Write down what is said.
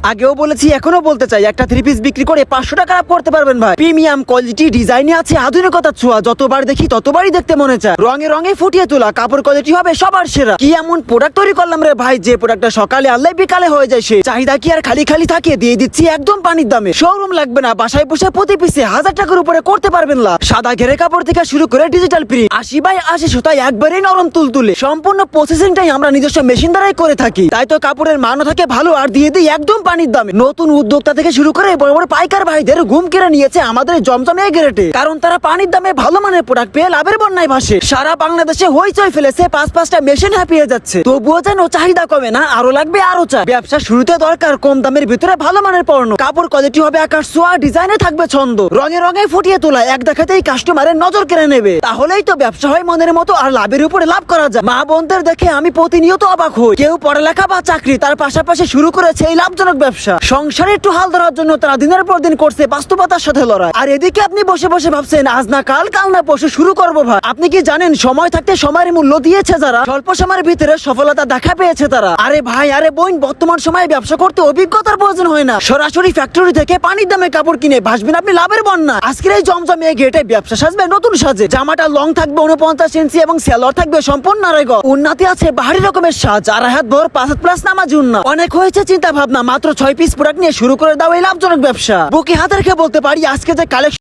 আগেও বলেছি এখনো বলতে চাই, একটা থ্রি পিস বিক্রি করে 500 টাকা লাভ করতে পারবেন ভাই। প্রিমিয়াম কোয়ালিটি, ডিজাইনে আছে আধুনিকতার ছোঁয়া, যতবার দেখি ততবারই দেখতে মনে চায়। রঙে রঙে ফুটিয়ে তোলা, কাপড় কোয়ালিটি হবে সবার সেরা। কি এমন প্রোডাক্ট তৈরি করলাম রে ভাই, যে প্রোডাক্টটা সকালে আনলে বিকালে হয়ে যায় সে। চাহিদা কি আর খালি খালি থাকে, দিয়ে দিচ্ছি একদম পানির দামে। শোরুম লাগবে না, বাসায় বসে প্রতি পিসে 1000 টাকার উপরে করতে পারবেন লাভ। সাদা ঘেরে কাপড় থেকে শুরু করে ডিজিটাল প্রিন্ট, 80/80 সুতায় একবারেই নরম তুলতুলে। সম্পূর্ণ প্রসেসিংটাই আমরা নিজস্ব মেশিন দ্বারাই করে থাকি, তাই তো কাপড়ের মানও থাকে ভালো, আর দিয়ে দিই একদম পানির দামে। নতুন উদ্যোক্তা থেকে শুরু করে বড় বড় পাইকার ভাইদের ঘুম কেড়ে নিয়েছে আমাদের জমজমে গ্রেটে, কারণ তারা পানির দামে ভালো মানের প্রোডাক্ট পেয়ে লাভের বন্যায় ভাসে। সারা বাংলাদেশে হইচই ফেলেছে, 5-5টা মেশিন হাঁপিয়ে যাচ্ছে, তবুও যেন চাহিদা কমে না, আরো লাগবে আরো চাই। ব্যবসা শুরুতে দরকার কম দামের ভিতরে ভালো মানের পণ্য। কাপড় কোয়ালিটি হবে আকাশ ছোঁয়া, ডিজাইনে থাকবে ছন্দ, রঙে রঙে ফুটিয়ে তোলা, এক দেখাতেই কাস্টমারের নজর কেড়ে নেবে। তাহলেই তো ব্যবসা হয় মনের মতো, আর লাভের উপরে লাভ করা যায়। মা বোনদের দেখে আমি প্রতিনিয়ত অবাক হই, কেউ পড়ালেখা বা চাকরি, তার পাশাপাশি শুরু করেছে এই লাভজনক ব্যবসা। সংসারে একটু হাল ধরার জন্য তারা দিনের পর দিন করছে বাস্তবতার সাথে লড়াই। আর এদিকে আপনি বসে বসে ভাবছেন আজ না কাল, কাল না পরশু শুরু করবো ভাই। আপনি কি জানেন সময় থাকতে সময়ের মূল্য দিয়েছে যারা, স্বল্প সময়ের ভিতরে সফলতা দেখা পেয়েছে তারা। আরে ভাই আরে বোন, বর্তমান সময়ে ব্যবসা করতে অভিজ্ঞতার প্রয়োজন হয় না, সরাসরি ফ্যাক্টরি থেকে পানির দামে কাপড় কিনে ভাসবেন আপনি লাভের বন্যা। আজকের এই জমজমে গেটে ব্যবসা সাজবে নতুন সাজে। জামাটা লং থাকবে 49 ইঞ্চি এবং সেলর থাকবে সম্পূর্ণ আড়াইগ। উন্নতি আছে বাহারি রকমের সাজ, 2.5 হাত ভর 5 হাত প্লাস নামাজ উন্না। অনেক হয়েছে চিন্তা ভাবনা, মাত্র 6 পিস প্রোডাক্ট নিয়ে শুরু করে দাও এই লাভজনক ব্যবসা। বুকে হাতে রেখে বলতে পারি আজকে যে কালেকশন